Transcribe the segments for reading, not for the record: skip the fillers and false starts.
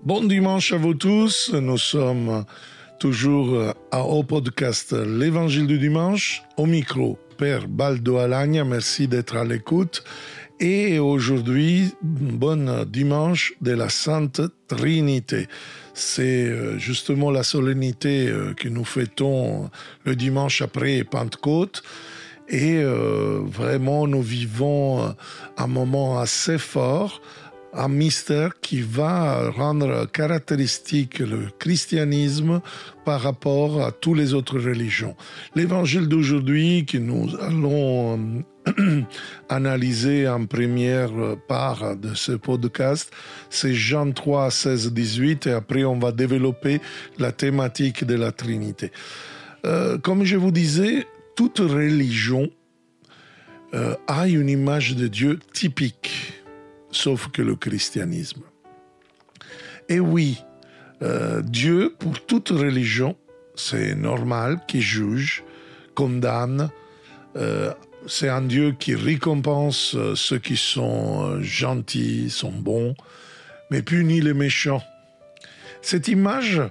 Bon dimanche à vous tous, nous sommes toujours au podcast L'Évangile du dimanche, au micro Père Baldo Alagna, merci d'être à l'écoute. Et aujourd'hui, bon dimanche de la Sainte Trinité. C'est justement la solennité que nous fêtons le dimanche après Pentecôte. Et vraiment, nous vivons un moment assez fort, un mystère qui va rendre caractéristique le christianisme par rapport à toutes les autres religions. L'évangile d'aujourd'hui que nous allons analyser en première part de ce podcast, c'est Jean 3, 16, 18 et après on va développer la thématique de la Trinité. Comme je vous disais, toute religion a une image de Dieu typique, sauf que le christianisme. Et oui, Dieu, pour toute religion, c'est normal qu'il juge, condamne. C'est un Dieu qui récompense ceux qui sont gentils, sont bons, mais punit les méchants. Cette image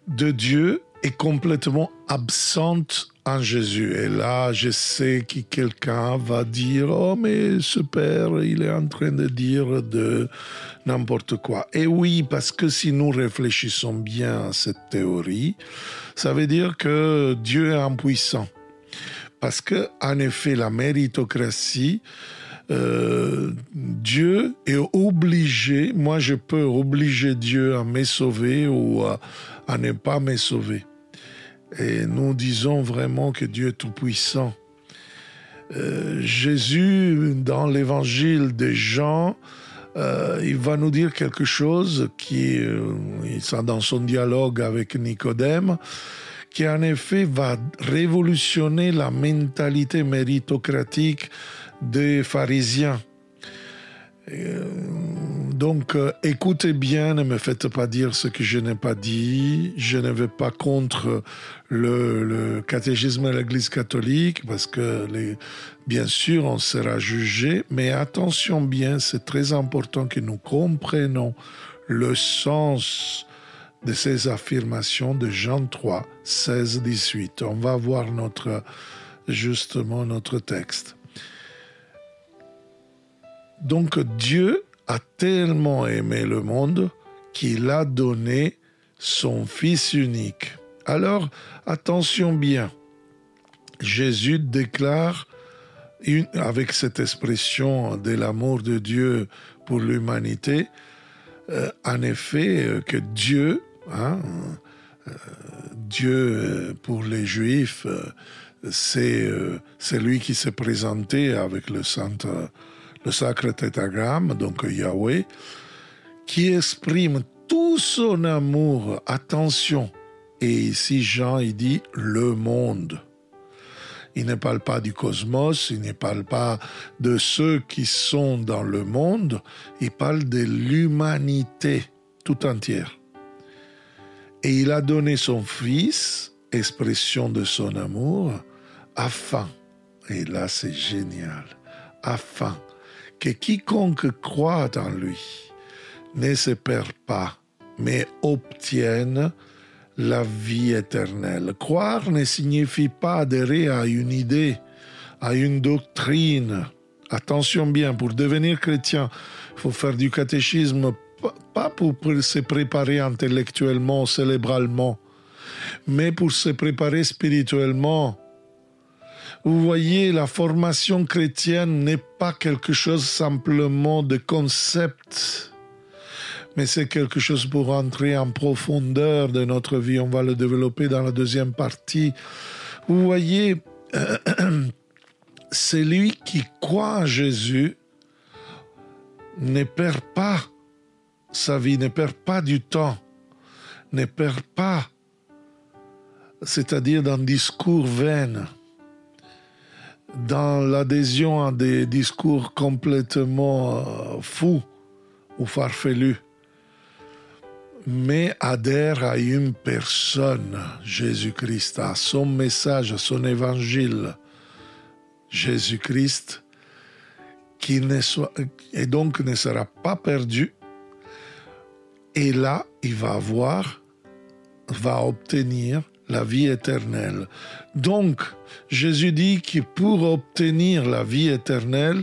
de Dieu est complètement absente en Jésus. Et là, je sais que quelqu'un va dire « Oh, mais ce Père, il est en train de dire de n'importe quoi. » Et oui, parce que si nous réfléchissons bien à cette théorie, ça veut dire que Dieu est impuissant. Parce que, en effet, la méritocratie, Dieu est obligé, moi je peux obliger Dieu à me sauver ou à ne pas me sauver. Et nous disons vraiment que Dieu est tout-puissant. Jésus, dans l'évangile de Jean, il va nous dire quelque chose qui, dans son dialogue avec Nicodème, qui en effet va révolutionner la mentalité méritocratique des pharisiens. Donc, écoutez bien, ne me faites pas dire ce que je n'ai pas dit. Je ne vais pas contre le catéchisme de l'Église catholique, parce que, bien sûr, on sera jugé. Mais attention bien, c'est très important que nous comprenions le sens de ces affirmations de Jean 3, 16, 18. On va voir justement notre texte. Donc Dieu a tellement aimé le monde qu'il a donné son Fils unique. Alors, attention bien, Jésus déclare, avec cette expression de l'amour de Dieu pour l'humanité, en effet, que Dieu, Dieu pour les Juifs, c'est lui qui s'est présenté avec le sacre tétragramme, donc Yahweh, qui exprime tout son amour. Attention, et ici Jean, il dit le monde. Il ne parle pas du cosmos, il ne parle pas de ceux qui sont dans le monde, il parle de l'humanité tout entière. Et il a donné son Fils, expression de son amour, afin, et là c'est génial, afin que quiconque croit en lui ne se perd pas, mais obtienne la vie éternelle. Croire ne signifie pas adhérer à une idée, à une doctrine. Attention bien, pour devenir chrétien, il faut faire du catéchisme, pas pour se préparer intellectuellement, cérébralement, mais pour se préparer spirituellement. Vous voyez, la formation chrétienne n'est pas quelque chose simplement de concept, mais c'est quelque chose pour entrer en profondeur de notre vie. On va le développer dans la deuxième partie. Vous voyez, celui qui croit en Jésus ne perd pas sa vie, ne perd pas du temps, ne perd pas, c'est-à-dire dans le discours vain, dans l'adhésion à des discours complètement fous ou farfelus, mais adhère à une personne, Jésus-Christ, à son message, à son évangile, Jésus-Christ, et donc ne sera pas perdu Et là, il va obtenir la vie éternelle. Donc, Jésus dit que pour obtenir la vie éternelle,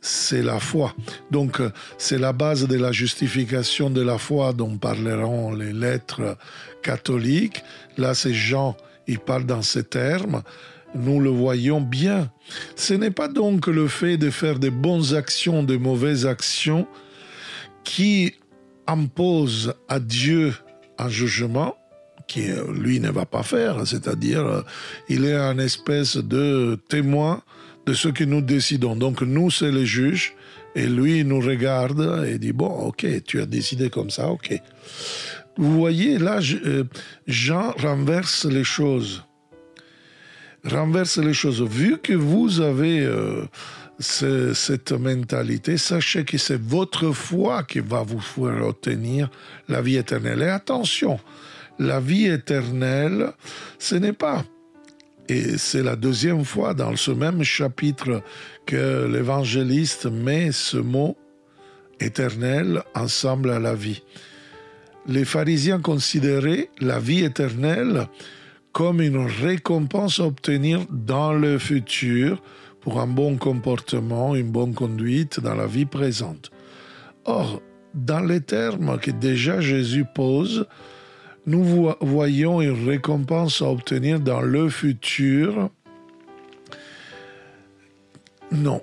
c'est la foi. Donc, c'est la base de la justification de la foi dont parleront les lettres catholiques. Là, c'est Jean, il parle dans ces termes. Nous le voyons bien. Ce n'est pas donc le fait de faire de bonnes actions, de mauvaises actions qui impose à Dieu un jugement qui, lui, ne va pas faire. C'est-à-dire, il est un espèce de témoin de ce que nous décidons. Donc, nous, c'est les juges, et lui, il nous regarde et dit, bon, ok, tu as décidé comme ça, ok. Vous voyez, là, Jean renverse les choses. Vu que vous avez cette mentalité, sachez que c'est votre foi qui va vous faire obtenir la vie éternelle. Et attention, la vie éternelle, ce n'est pas, et c'est la deuxième fois dans ce même chapitre que l'évangéliste met ce mot éternel ensemble à la vie. Les pharisiens considéraient la vie éternelle comme une récompense à obtenir dans le futur pour un bon comportement, une bonne conduite dans la vie présente. Or, dans les termes que déjà Jésus pose, nous voyons une récompense à obtenir dans le futur, non,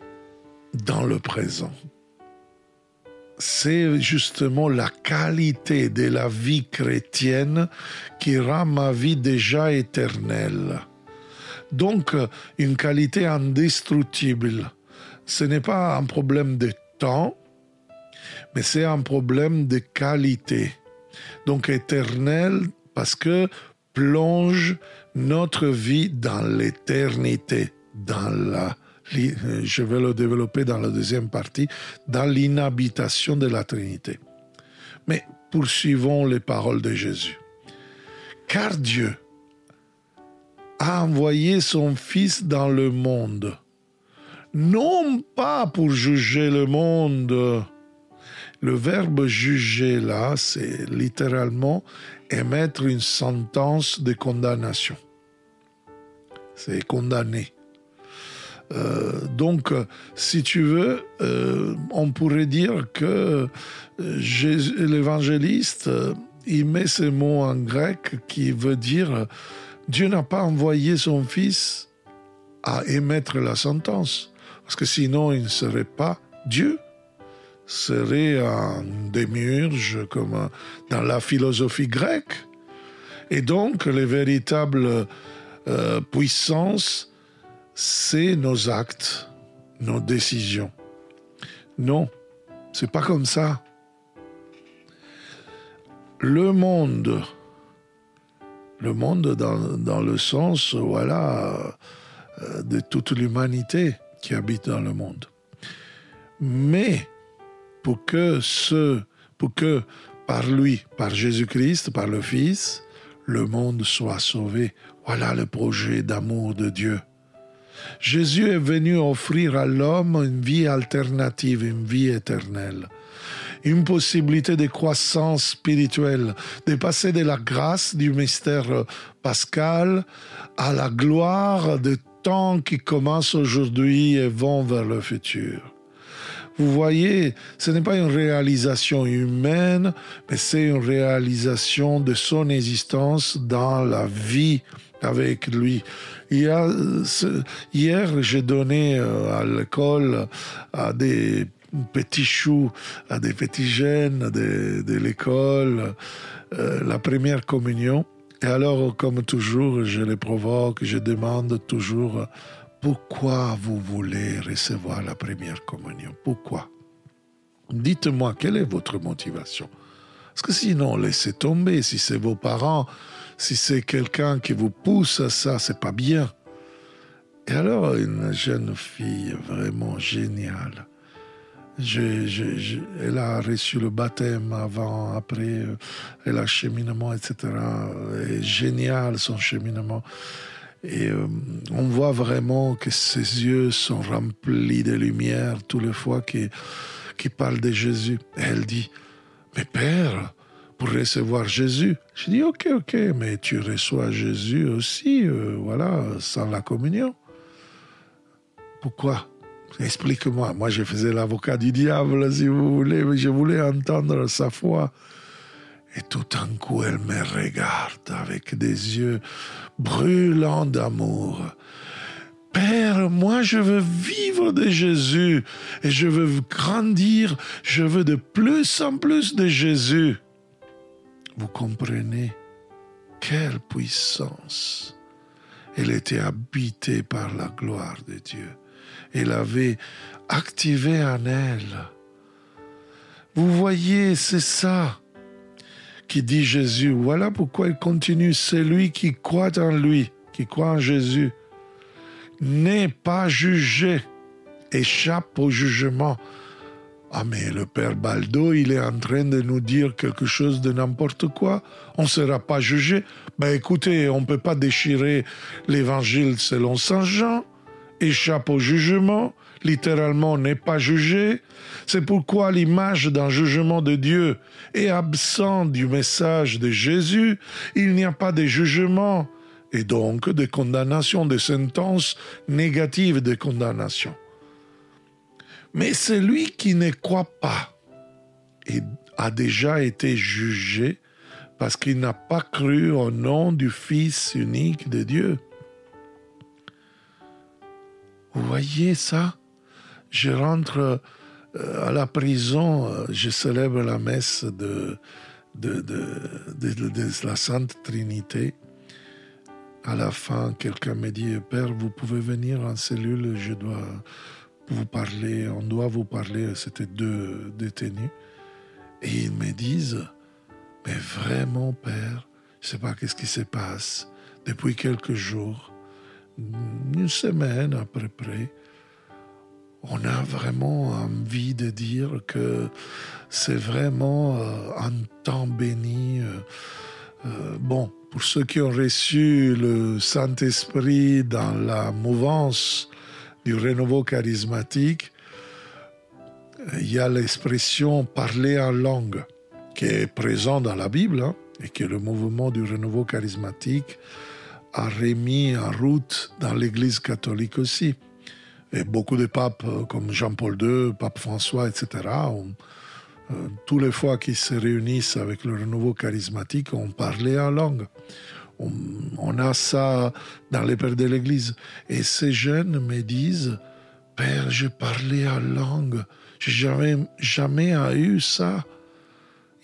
dans le présent. C'est justement la qualité de la vie chrétienne qui rend ma vie déjà éternelle. Donc, une qualité indestructible. Ce n'est pas un problème de temps, mais c'est un problème de qualité. Donc, éternel, parce que plonge notre vie dans l'éternité, je vais le développer dans la deuxième partie, dans l'inhabitation de la Trinité. Mais poursuivons les paroles de Jésus. Car Dieu a envoyé son Fils dans le monde, non pas pour juger le monde. Le verbe juger là, c'est littéralement émettre une sentence de condamnation. C'est condamner. Donc, si tu veux, on pourrait dire que l'évangéliste, il met ce mot en grec qui veut dire Dieu n'a pas envoyé son Fils à émettre la sentence, parce que sinon il ne serait pas Dieu, serait un démiurge comme dans la philosophie grecque. Et donc, les véritables puissances, c'est nos actes, nos décisions. Non, c'est pas comme ça. Le monde dans le sens, voilà, de toute l'humanité qui habite dans le monde. Mais pour que par lui, par Jésus-Christ, par le Fils, le monde soit sauvé. Voilà le projet d'amour de Dieu. Jésus est venu offrir à l'homme une vie alternative, une vie éternelle, une possibilité de croissance spirituelle, de passer de la grâce du mystère pascal à la gloire des temps qui commencent aujourd'hui et vont vers le futur. Vous voyez, ce n'est pas une réalisation humaine, mais c'est une réalisation de son existence dans la vie avec lui. Hier, j'ai donné à l'école à des petits choux, à des petits jeunes de l'école, la première communion. Et alors, comme toujours, je les provoque, je demande toujours pourquoi vous voulez recevoir la première communion. Pourquoi? Dites-moi, quelle est votre motivation? Parce que sinon, laissez tomber. Si c'est vos parents, si c'est quelqu'un qui vous pousse à ça, c'est pas bien. Et alors, une jeune fille vraiment géniale, elle a reçu le baptême avant, après, elle a cheminement, etc. Et génial son cheminement. Et on voit vraiment que ses yeux sont remplis de lumière toutes les fois qu'il parle de Jésus. Et elle dit, mais Père, pour recevoir Jésus. Je dis, ok, mais tu reçois Jésus aussi, voilà, sans la communion. Pourquoi? Explique-moi. Moi, je faisais l'avocat du diable, si vous voulez, mais je voulais entendre sa foi. Et tout d'un coup, elle me regarde avec des yeux brûlants d'amour. Père, moi je veux vivre de Jésus et je veux grandir, je veux de plus en plus de Jésus. Vous comprenez? Quelle puissance! Elle était habitée par la gloire de Dieu. Elle avait activé en elle. Vous voyez, c'est ça qui dit Jésus. Voilà pourquoi il continue. Celui qui croit en lui, qui croit en Jésus, n'est pas jugé, échappe au jugement. Ah mais le Père Baldo, il est en train de nous dire quelque chose de n'importe quoi. On ne sera pas jugé. Ben écoutez, on ne peut pas déchirer l'évangile selon Saint Jean. Échappe au jugement, littéralement n'est pas jugé. C'est pourquoi l'image d'un jugement de Dieu est absente du message de Jésus. Il n'y a pas de jugement et donc de condamnation, de sentence négative de condamnation. Mais celui qui ne croit pas a déjà été jugé parce qu'il n'a pas cru au nom du Fils unique de Dieu. Vous voyez ça? Je rentre à la prison, je célèbre la messe de la Sainte Trinité. À la fin, quelqu'un me dit, Père, vous pouvez venir en cellule, je dois vous parler, on doit vous parler. C'était 2 détenus. Et ils me disent, mais vraiment, Père, je ne sais pas qu'est-ce qui se passe. Depuis quelques jours, une semaine à peu près, on a vraiment envie de dire que c'est vraiment un temps béni. Bon, pour ceux qui ont reçu le Saint-Esprit dans la mouvance du renouveau charismatique, il y a l'expression « parler en langue » qui est présente dans la Bible et que le mouvement du renouveau charismatique a remis en route dans l'Église catholique aussi. Et beaucoup de papes comme Jean-Paul II, pape François, etc., tous les fois qu'ils se réunissent avec le renouveau charismatique, on parlait en langue. On a ça dans les pères de l'Église. Et ces jeunes me disent, Père, je parlais en langue. Je n'ai jamais eu ça.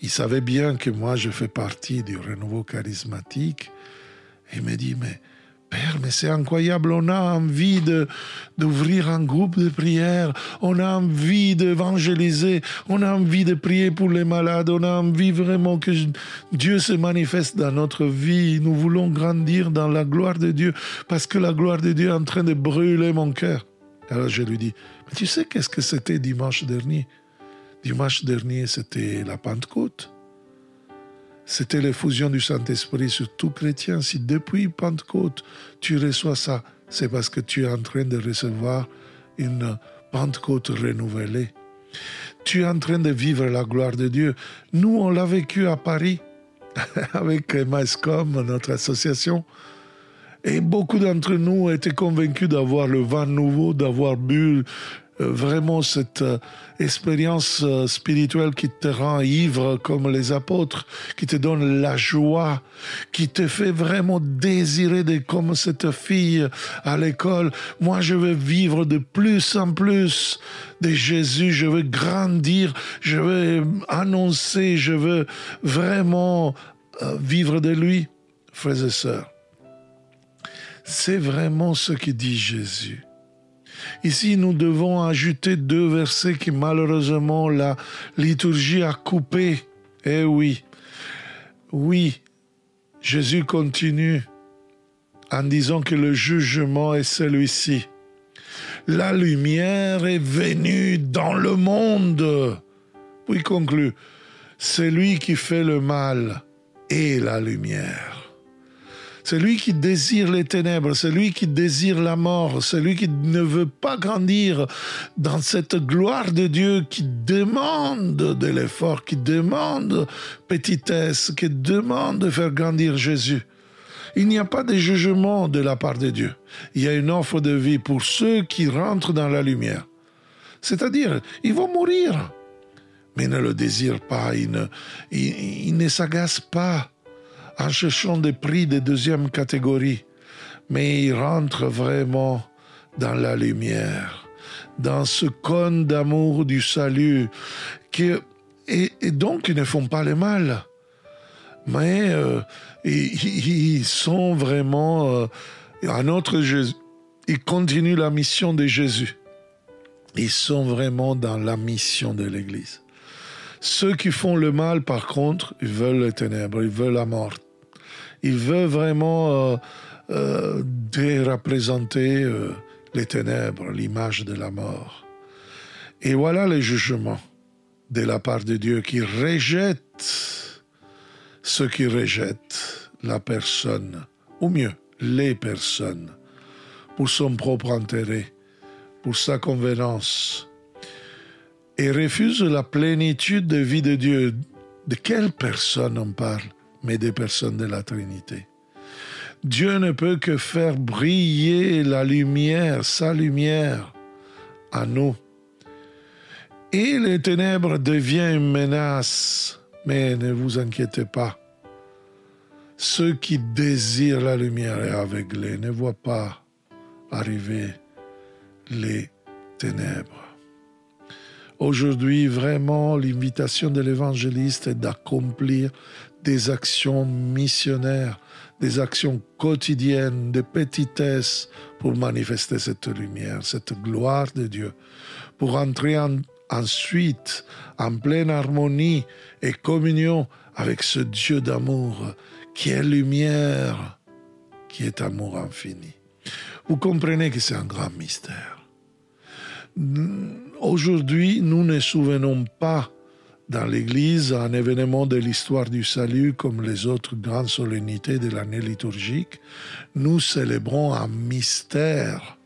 Ils savaient bien que moi, je fais partie du renouveau charismatique. Et il me dit, mais Père, mais c'est incroyable, on a envie d'ouvrir un groupe de prière, on a envie d'évangéliser, on a envie de prier pour les malades, on a envie vraiment que Dieu se manifeste dans notre vie. Nous voulons grandir dans la gloire de Dieu, parce que la gloire de Dieu est en train de brûler mon cœur. Alors je lui dis, mais tu sais qu'est-ce que c'était dimanche dernier? Dimanche dernier, c'était la Pentecôte. C'était l'effusion du Saint-Esprit sur tout chrétien. Si depuis Pentecôte, tu reçois ça, c'est parce que tu es en train de recevoir une Pentecôte renouvelée. Tu es en train de vivre la gloire de Dieu. Nous, on l'a vécu à Paris, avec MASCOM, notre association. Et beaucoup d'entre nous étaient convaincus d'avoir le vin nouveau, d'avoir bu vraiment cette expérience spirituelle qui te rend ivre comme les apôtres, qui te donne la joie, qui te fait vraiment désirer de comme cette fille à l'école. Moi, je veux vivre de plus en plus de Jésus, je veux grandir, je veux annoncer, je veux vraiment vivre de lui. Frères et sœurs, c'est vraiment ce que dit Jésus. Ici, nous devons ajouter 2 versets qui malheureusement la liturgie a coupés. Eh oui, Jésus continue en disant que le jugement est celui-ci. La lumière est venue dans le monde. Puis il conclut, celui qui fait le mal est la lumière. celui qui désire les ténèbres, celui qui désire la mort, celui qui ne veut pas grandir dans cette gloire de Dieu qui demande de l'effort, qui demande petitesse, qui demande de faire grandir Jésus. Il n'y a pas de jugement de la part de Dieu. Il y a une offre de vie pour ceux qui rentrent dans la lumière. C'est-à-dire, ils vont mourir, mais ils ne le désirent pas, ils ne s'agacent pas en cherchant des prix de deuxième catégorie, mais ils rentrent vraiment dans la lumière, dans ce cône d'amour du salut, et donc ils ne font pas le mal, mais ils sont vraiment à notre Jésus. Ils continuent la mission de Jésus. Ils sont vraiment dans la mission de l'Église. Ceux qui font le mal, par contre, ils veulent les ténèbres, ils veulent la mort. Ils veulent vraiment représenter les ténèbres, l'image de la mort. Et voilà le jugement de la part de Dieu qui rejette ceux qui rejettent la personne, ou mieux, les personnes, pour son propre intérêt, pour sa convenance, et refuse la plénitude de vie de Dieu. De quelle personne on parle? Mais des personnes de la Trinité. Dieu ne peut que faire briller la lumière, sa lumière, en nous. Et les ténèbres deviennent une menace, mais ne vous inquiétez pas. Ceux qui désirent la lumière et aveuglés ne voient pas arriver les ténèbres. Aujourd'hui, vraiment, l'invitation de l'évangéliste est d'accomplir des actions missionnaires, des actions quotidiennes, de petitesse pour manifester cette lumière, cette gloire de Dieu, pour entrer ensuite en pleine harmonie et communion avec ce Dieu d'amour qui est lumière, qui est amour infini. Vous comprenez que c'est un grand mystère. Aujourd'hui, nous ne souvenons pas dans l'Église un événement de l'histoire du salut comme les autres grandes solennités de l'année liturgique. Nous célébrons un mystère.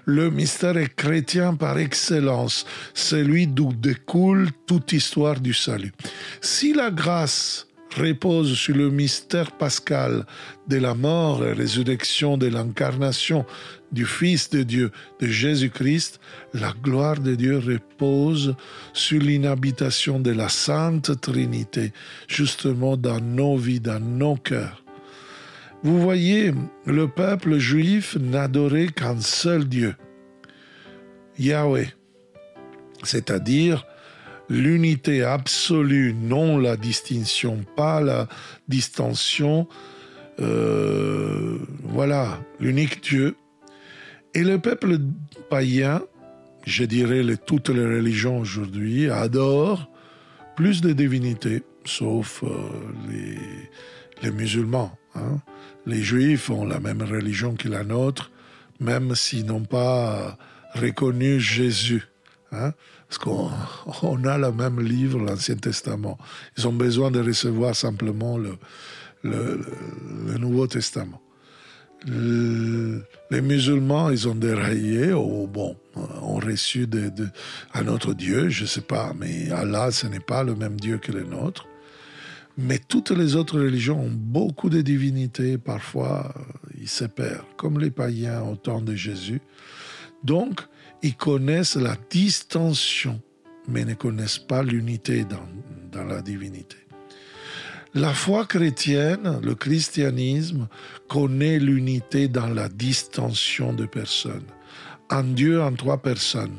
Le mystère est chrétien par excellence, celui d'où découle toute histoire du salut. Si la grâce repose sur le mystère pascal de la mort et résurrection de l'incarnation du Fils de Dieu, de Jésus-Christ, la gloire de Dieu repose sur l'inhabitation de la Sainte Trinité, justement dans nos vies, dans nos cœurs. Vous voyez, le peuple juif n'adorait qu'un seul Dieu, Yahweh, c'est-à-dire l'unité absolue, non la distinction, pas la distinction, voilà, l'unique Dieu. Et le peuple païen, je dirais toutes les religions aujourd'hui, adorent plus de divinités, sauf les musulmans. Les juifs ont la même religion que la nôtre, même s'ils n'ont pas reconnu Jésus. Parce qu'on a le même livre, l'Ancien Testament. Ils ont besoin de recevoir simplement le Nouveau Testament. Les musulmans, ils ont déraillé, ont reçu un autre Dieu, je ne sais pas, mais Allah, ce n'est pas le même Dieu que le nôtre. Mais toutes les autres religions ont beaucoup de divinités, parfois ils se perdent, comme les païens au temps de Jésus. Donc, ils connaissent la distinction, mais ne connaissent pas l'unité dans la divinité. La foi chrétienne, le christianisme, connaît l'unité dans la distinction de personnes. Un Dieu en trois personnes.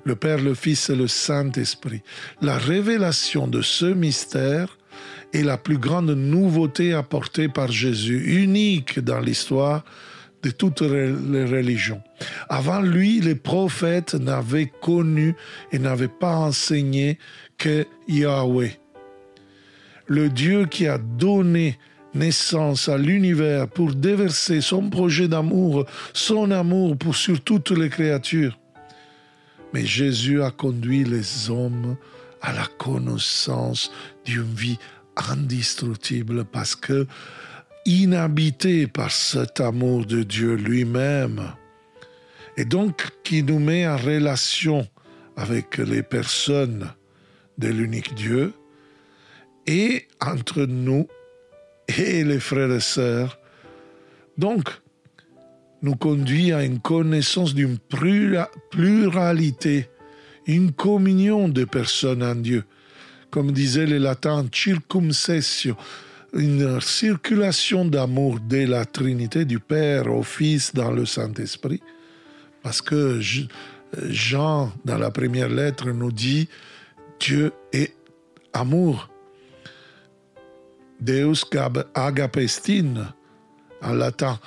Le Père, le Fils et le Saint-Esprit. La révélation de ce mystère est la plus grande nouveauté apportée par Jésus, unique dans l'histoire de toutes les religions. Avant lui, les prophètes n'avaient connu et n'avaient pas enseigné que Yahweh. Le Dieu qui a donné naissance à l'univers pour déverser son projet d'amour, son amour sur toutes les créatures. Mais Jésus a conduit les hommes à la connaissance d'une vie indestructible parce que inhabité par cet amour de Dieu lui-même, et donc qui nous met en relation avec les personnes de l'unique Dieu, et entre nous et les frères et sœurs, donc nous conduit à une connaissance d'une pluralité, une communion de personnes en Dieu. Comme disait le latin, circumcessio, une circulation d'amour de la Trinité, du Père au Fils dans le Saint-Esprit. Parce que Jean, dans la première lettre, nous dit Dieu est amour. Deus agapestin, en latin,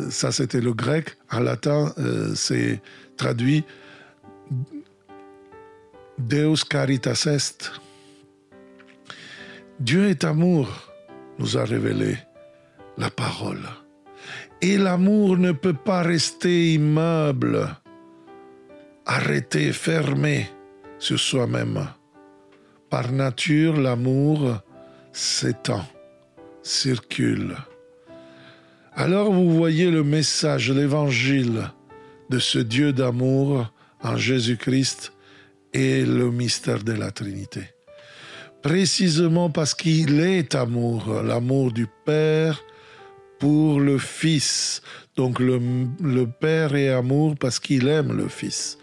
ça c'était le grec, en latin c'est traduit Deus caritas est. Dieu est amour, nous a révélé la parole. Et l'amour ne peut pas rester immeuble, arrêté, fermé sur soi-même. Par nature, l'amour s'étend, circule. Alors vous voyez le message, l'évangile de ce Dieu d'amour en Jésus-Christ et le mystère de la Trinité. Précisément parce qu'il est amour, l'amour du Père pour le Fils. Donc le Père est amour parce qu'il aime le Fils.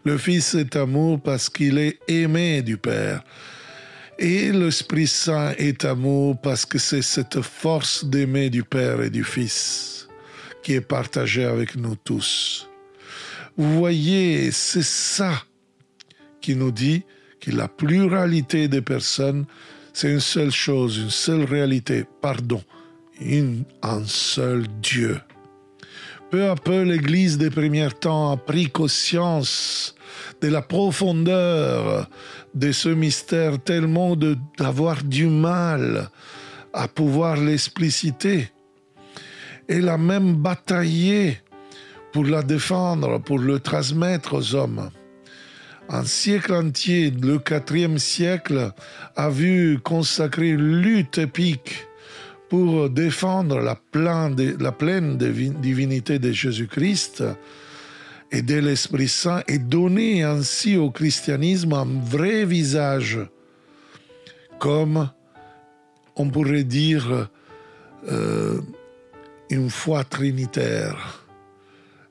Le Fils est amour parce qu'il est aimé du Père. Et l'Esprit Saint est amour parce que c'est cette force d'aimer du Père et du Fils qui est partagée avec nous tous. Vous voyez, c'est ça qui nous dit que la pluralité des personnes, c'est une seule chose, une seule réalité, un seul Dieu. Peu à peu, l'Église des premiers temps a pris conscience de la profondeur de ce mystère, tellement d'avoir du mal à pouvoir l'expliciter. Elle a même bataillé pour la défendre, pour le transmettre aux hommes. Un siècle entier, le IVe siècle, a vu consacrer une lutte épique pour défendre la pleine divinité de Jésus-Christ et de l'Esprit Saint et donner ainsi au christianisme un vrai visage, comme on pourrait dire une foi trinitaire.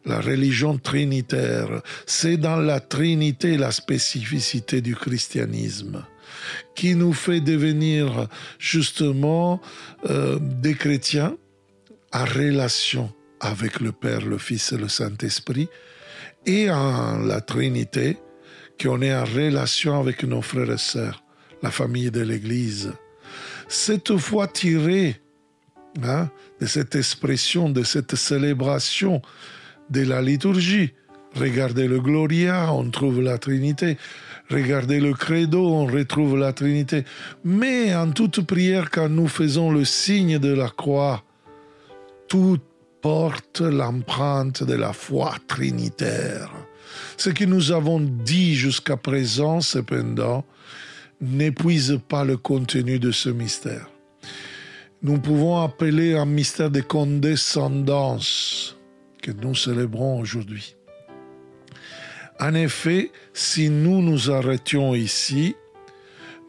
La religion trinitaire, c'est dans la Trinité la spécificité du christianisme qui nous fait devenir justement des chrétiens en relation avec le Père, le Fils et le Saint-Esprit, et en la Trinité, qu'on est en relation avec nos frères et sœurs, la famille de l'Église. Cette foi tirée de cette expression, de cette célébration de la liturgie. Regardez le Gloria, on trouve la Trinité. Regardez le Credo, on retrouve la Trinité. Mais en toute prière, quand nous faisons le signe de la croix, tout porte l'empreinte de la foi trinitaire. Ce que nous avons dit jusqu'à présent, cependant, n'épuise pas le contenu de ce mystère. Nous pouvons appeler un mystère de condescendance que nous célébrons aujourd'hui. En effet, si nous nous arrêtions ici,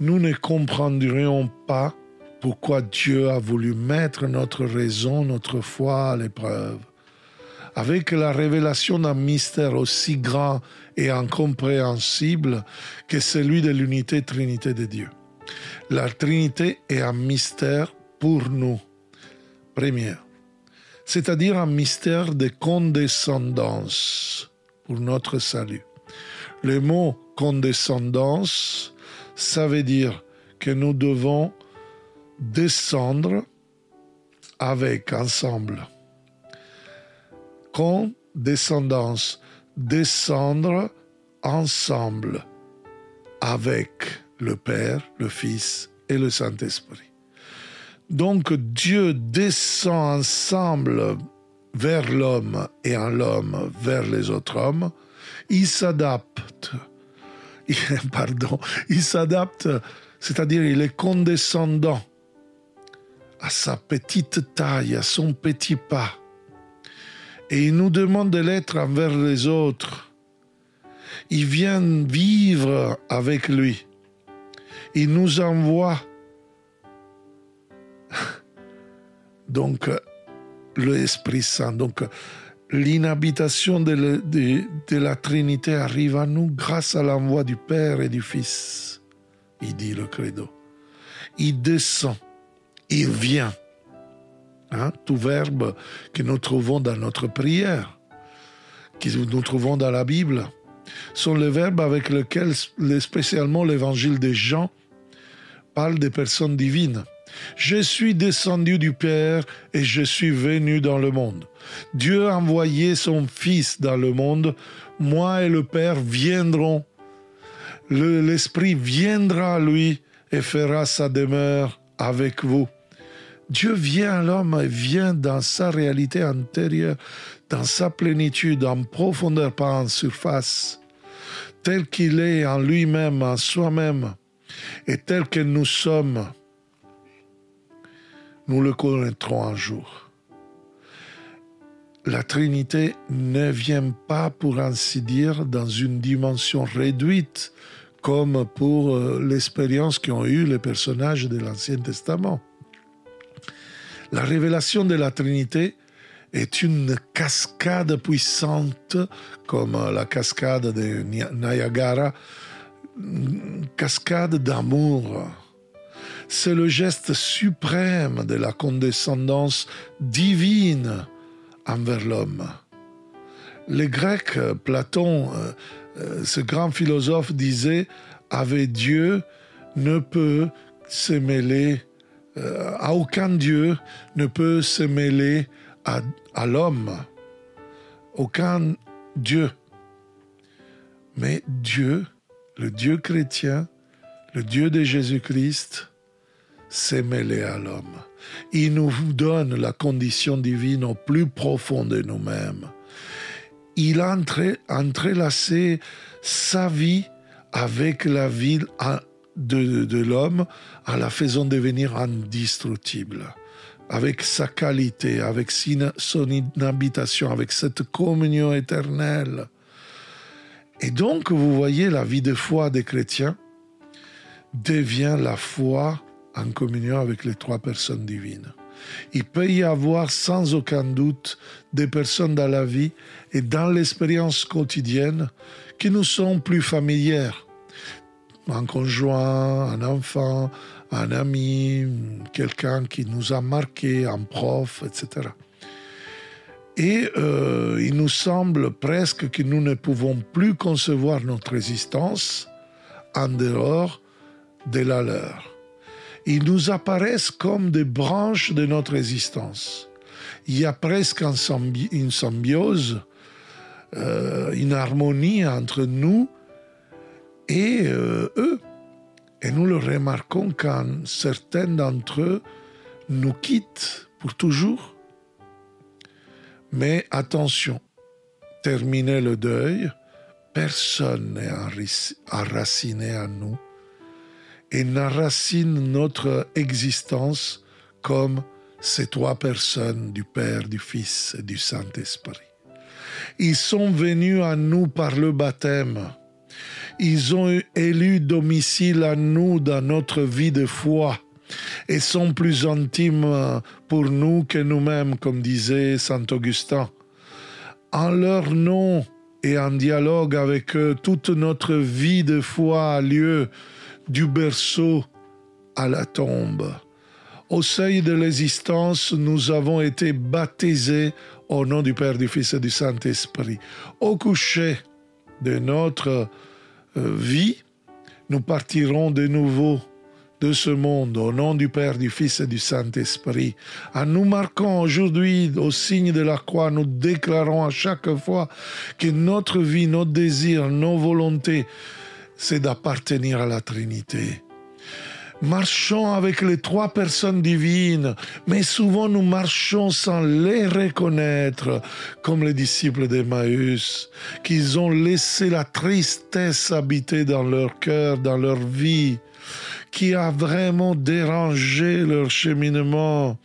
nous ne comprendrions pas pourquoi Dieu a voulu mettre notre raison, notre foi à l'épreuve. Avec la révélation d'un mystère aussi grand et incompréhensible que celui de l'unité Trinité de Dieu. La Trinité est un mystère pour nous. Première, c'est-à-dire un mystère de condescendance pour notre salut. Le mot condescendance, ça veut dire que nous devons descendre ensemble. Condescendance, descendre ensemble avec le Père, le Fils et le Saint-Esprit. Donc Dieu descend ensemble vers l'homme et en l'homme vers les autres hommes. Il s'adapte, c'est-à-dire il est condescendant à sa petite taille, à son petit pas. Et il nous demande de l'être envers les autres. Il vient vivre avec lui. Il nous envoie donc l'Esprit Saint. Donc l'inhabitation de la Trinité arrive à nous grâce à l'envoi du Père et du Fils, il dit le credo. Il descend, il vient. Tout verbe que nous trouvons dans notre prière, que nous trouvons dans la Bible, sont les verbes avec lesquels spécialement l'évangile de Jean parle des personnes divines. Je suis descendu du Père et je suis venu dans le monde. Dieu a envoyé son Fils dans le monde. Moi et le Père viendrons. L'Esprit viendra à lui et fera sa demeure avec vous. Dieu vient à l'homme et vient dans sa réalité intérieure, dans sa plénitude, en profondeur, pas en surface, tel qu'il est en lui-même, en soi-même, et tel que nous sommes. Nous le connaîtrons un jour. La Trinité ne vient pas, pour ainsi dire, dans une dimension réduite, comme pour l'expérience qu'ont eue les personnages de l'Ancien Testament. La révélation de la Trinité est une cascade puissante, comme la cascade de Niagara, une cascade d'amour. C'est le geste suprême de la condescendance divine envers l'homme. Les Grecs, Platon, ce grand philosophe, disait « Avec Dieu ne peut se mêler à aucun Dieu ne peut se mêler à l'homme. Aucun Dieu. Mais Dieu, le Dieu chrétien, le Dieu de Jésus-Christ, s'est mêlé à l'homme. Il nous donne la condition divine au plus profond de nous-mêmes. Il a entrelacé sa vie avec la vie de l'homme en la faisant devenir indestructible, avec sa qualité, avec son habitation, avec cette communion éternelle. Et donc, vous voyez, la vie de foi des chrétiens devient la foi en communion avec les trois personnes divines. Il peut y avoir sans aucun doute des personnes dans la vie et dans l'expérience quotidienne qui nous sont plus familières. Un conjoint, un enfant, un ami, quelqu'un qui nous a marqué, un prof, etc. Et il nous semble presque que nous ne pouvons plus concevoir notre existence en dehors de la leur. Ils nous apparaissent comme des branches de notre existence. Il y a presque une symbiose, une harmonie entre nous et eux. Et nous le remarquons quand certains d'entre eux nous quittent pour toujours. Mais attention, terminer le deuil, personne n'est enraciné en nous et n'enracine notre existence comme ces trois personnes du Père, du Fils et du Saint-Esprit. Ils sont venus à nous par le baptême. Ils ont élu domicile à nous dans notre vie de foi et sont plus intimes pour nous que nous-mêmes, comme disait Saint Augustin. En leur nom et en dialogue avec eux, toute notre vie de foi a lieu du berceau à la tombe. Au seuil de l'existence, nous avons été baptisés au nom du Père, du Fils et du Saint-Esprit. Au coucher de notre vie, nous partirons de nouveau de ce monde au nom du Père, du Fils et du Saint-Esprit. En nous marquant aujourd'hui au signe de la croix, nous déclarons à chaque fois que notre vie, nos désirs, nos volontés, c'est d'appartenir à la Trinité. Marchons avec les trois personnes divines, mais souvent nous marchons sans les reconnaître, comme les disciples d'Emmaüs, qu'ils ont laissé la tristesse habiter dans leur cœur, dans leur vie, qui a vraiment dérangé leur cheminement.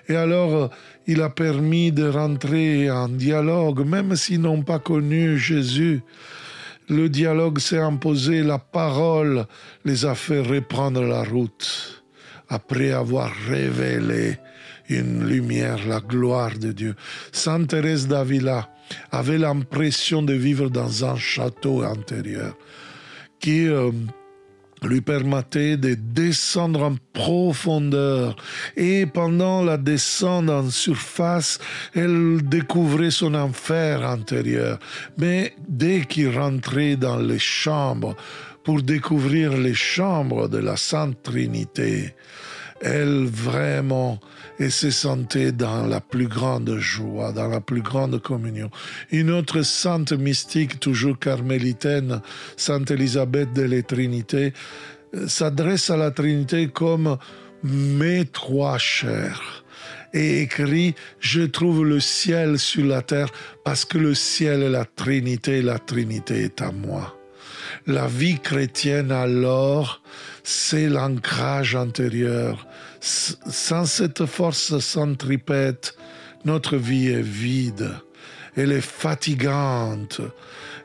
Et alors, il a permis de rentrer en dialogue, même s'ils n'ont pas connu Jésus. Le dialogue s'est imposé, la parole les a fait reprendre la route, après avoir révélé une lumière, la gloire de Dieu. Sainte Thérèse d'Avila avait l'impression de vivre dans un château intérieur qui lui permettait de descendre en profondeur. Et pendant la descente en surface, elle découvrait son enfer intérieur. Mais dès qu'il rentrait dans les chambres pour découvrir les chambres de la Sainte Trinité, elle vraiment se sentait dans la plus grande joie, dans la plus grande communion. Une autre sainte mystique, toujours carmélitaine, Sainte Élisabeth de la Trinité, s'adresse à la Trinité comme « mes trois chairs » et écrit « Je trouve le ciel sur la terre parce que le ciel est la Trinité est à moi ». La vie chrétienne alors, c'est l'ancrage intérieur. Sans cette force centripète, notre vie est vide. Elle est fatigante.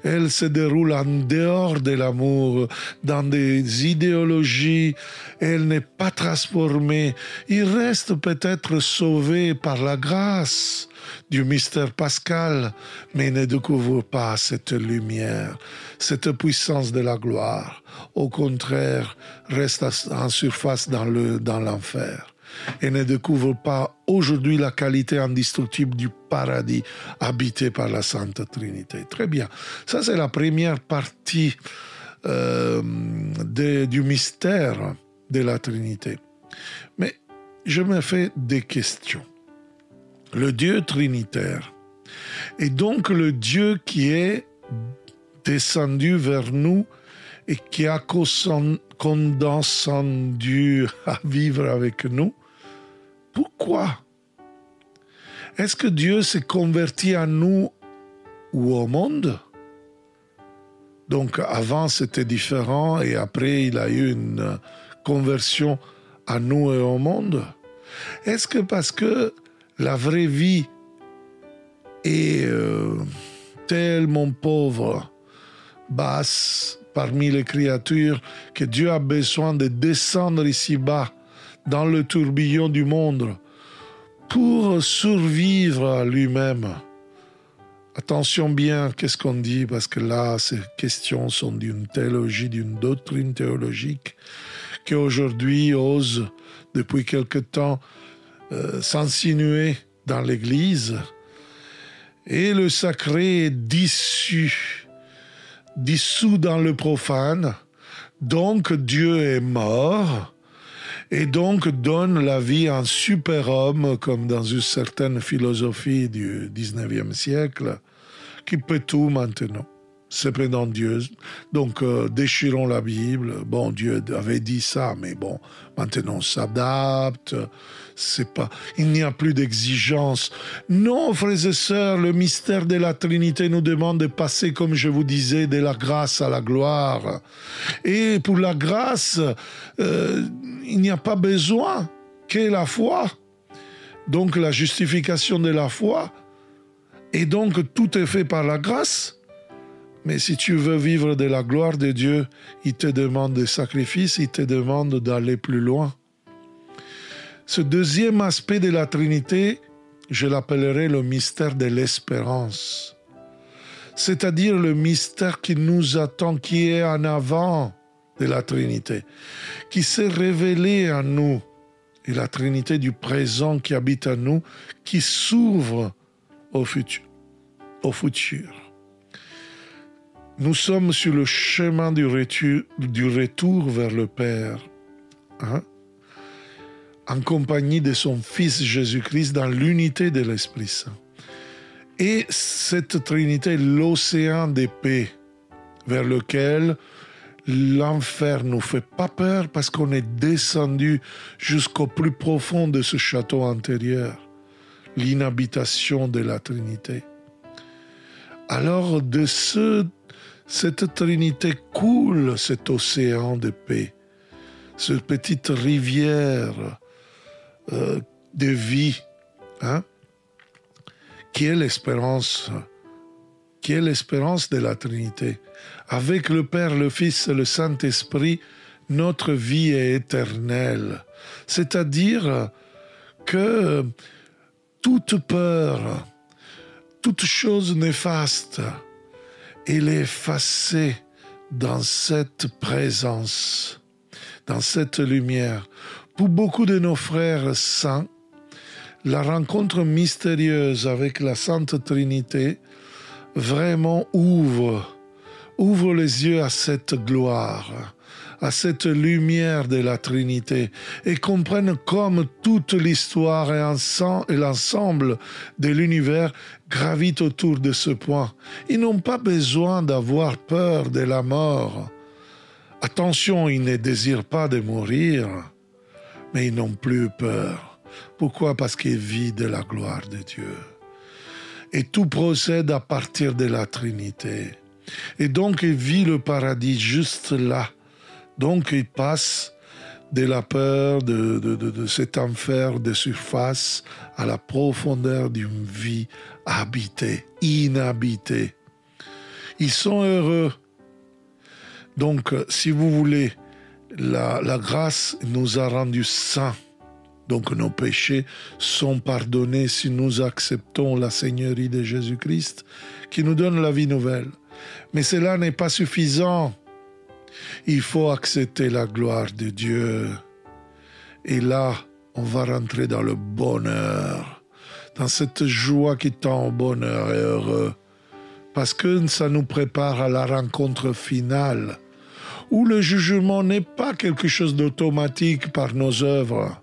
Elle se déroule en dehors de l'amour, dans des idéologies. Elle n'est pas transformée. Il reste peut-être sauvé par la grâce du mystère pascal, mais ne découvre pas cette lumière, cette puissance de la gloire. Au contraire, reste en surface dans l'enfer et ne découvre pas aujourd'hui la qualité indestructible du paradis habité par la Sainte Trinité. Très bien. Ça, c'est la première partie du mystère de la Trinité. Mais je me fais des questions. Le Dieu trinitaire est donc le Dieu qui est descendu vers nous et qui a condescendu à vivre avec nous. Pourquoi? Est-ce que Dieu s'est converti à nous ou au monde? Donc avant c'était différent et après il a eu une conversion à nous et au monde? Est-ce que parce que la vraie vie est tellement pauvre, basse parmi les créatures, que Dieu a besoin de descendre ici-bas dans le tourbillon du monde pour survivre à lui-même? Attention bien, qu'est-ce qu'on dit? Parce que là, ces questions sont d'une théologie, d'une doctrine théologique qui aujourd'hui ose, depuis quelque temps, s'insinuer dans l'Église. Et le sacré est dissous dans le profane. Donc Dieu est mort et donc donne la vie à un super-homme, comme dans une certaine philosophie du 19e siècle, qui peut tout maintenant. C'est prénom Dieu. Donc, déchirons la Bible. Bon, Dieu avait dit ça, mais bon, maintenant on s'adapte. Il n'y a plus d'exigence. Non, frères et sœurs, le mystère de la Trinité nous demande de passer, comme je vous disais, de la grâce à la gloire. Et pour la grâce, il n'y a pas besoin que la foi. Donc, la justification de la foi. Et donc, tout est fait par la grâce. Mais si tu veux vivre de la gloire de Dieu, il te demande des sacrifices, il te demande d'aller plus loin. Ce deuxième aspect de la Trinité, je l'appellerai le mystère de l'espérance. C'est-à-dire le mystère qui nous attend, qui est en avant de la Trinité, qui s'est révélé à nous, et la Trinité du présent qui habite en nous, qui s'ouvre au futur. Nous sommes sur le chemin du retour vers le Père, en compagnie de son Fils Jésus-Christ dans l'unité de l'Esprit Saint. Et cette Trinité est l'océan de paix vers lequel l'enfer ne nous fait pas peur parce qu'on est descendu jusqu'au plus profond de ce château intérieur, l'inhabitation de la Trinité. Alors de cette Trinité coule cet océan de paix. cette petite rivière de vie, hein, qui est l'espérance de la Trinité. Avec le Père, le Fils et le Saint-Esprit, notre vie est éternelle. C'est-à-dire que toute peur, toute chose néfaste, elle est effacée dans cette présence, dans cette lumière. Pour beaucoup de nos frères saints, la rencontre mystérieuse avec la Sainte Trinité vraiment ouvre les yeux à cette gloire, à cette lumière de la Trinité, et comprennent comme toute l'histoire et l'ensemble de l'univers gravitent autour de ce point. Ils n'ont pas besoin d'avoir peur de la mort. Attention, ils ne désirent pas de mourir, mais ils n'ont plus peur. Pourquoi? Parce qu'ils vivent de la gloire de Dieu. Et tout procède à partir de la Trinité. Et donc, il vit le paradis juste là. Donc, il passe de la peur de cet enfer de surface à la profondeur d'une vie habitée, inhabitée. Ils sont heureux. Donc, si vous voulez, la grâce nous a rendus saints. Donc nos péchés sont pardonnés si nous acceptons la Seigneurie de Jésus-Christ qui nous donne la vie nouvelle. Mais cela n'est pas suffisant. Il faut accepter la gloire de Dieu. Et là, on va rentrer dans le bonheur, dans cette joie qui tend au bonheur et heureux. Parce que ça nous prépare à la rencontre finale, où le jugement n'est pas quelque chose d'automatique par nos œuvres,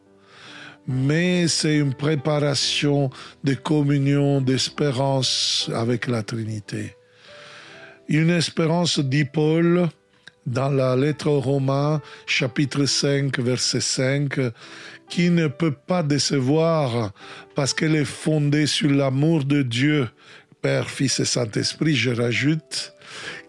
mais c'est une préparation de communion, d'espérance avec la Trinité. Une espérance, dit Paul, dans la lettre aux Romains, chapitre 5, verset 5, qui ne peut pas décevoir parce qu'elle est fondée sur l'amour de Dieu, Père, Fils et Saint-Esprit, je rajoute,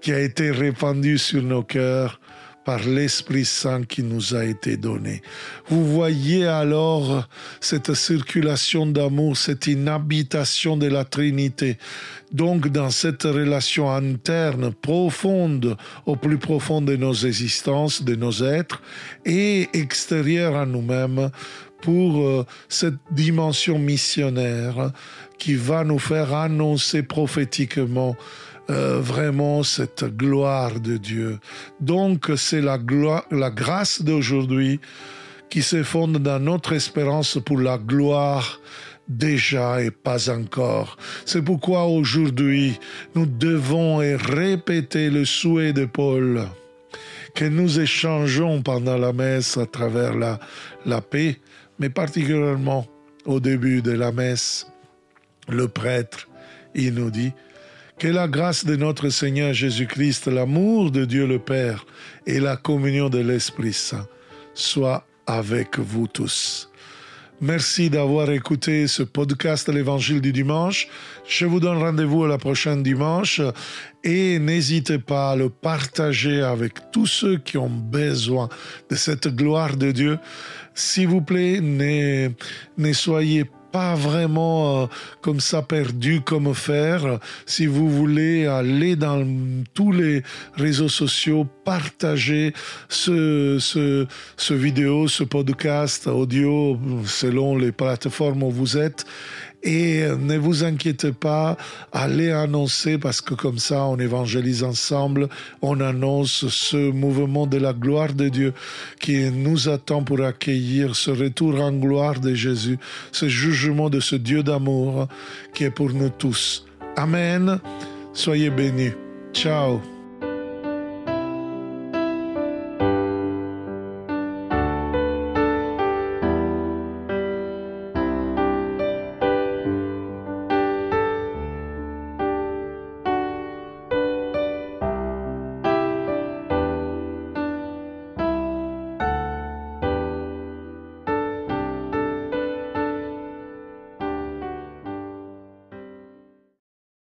qui a été répandu sur nos cœurs par l'Esprit Saint qui nous a été donné. Vous voyez alors cette circulation d'amour, cette inhabitation de la Trinité. Donc dans cette relation interne, profonde, au plus profond de nos existences, de nos êtres, et extérieure à nous-mêmes, pour cette dimension missionnaire qui va nous faire annoncer prophétiquement vraiment cette gloire de Dieu. Donc c'est la grâce d'aujourd'hui qui se fonde dans notre espérance pour la gloire déjà et pas encore. C'est pourquoi aujourd'hui nous devons répéter le souhait de Paul que nous échangeons pendant la messe à travers la paix, mais particulièrement au début de la messe, le prêtre, il nous dit que la grâce de notre Seigneur Jésus-Christ, l'amour de Dieu le Père et la communion de l'Esprit Saint soient avec vous tous. Merci d'avoir écouté ce podcast l'Évangile du dimanche. Je vous donne rendez-vous la prochaine dimanche et n'hésitez pas à le partager avec tous ceux qui ont besoin de cette gloire de Dieu. S'il vous plaît, ne soyez pas vraiment comme ça perdu comment faire. Si vous voulez aller dans tous les réseaux sociaux, partager ce vidéo, ce podcast audio selon les plateformes où vous êtes. Et ne vous inquiétez pas, allez annoncer parce que comme ça on évangélise ensemble, on annonce ce mouvement de la gloire de Dieu qui nous attend pour accueillir ce retour en gloire de Jésus, ce jugement de ce Dieu d'amour qui est pour nous tous. Amen. Soyez bénis. Ciao.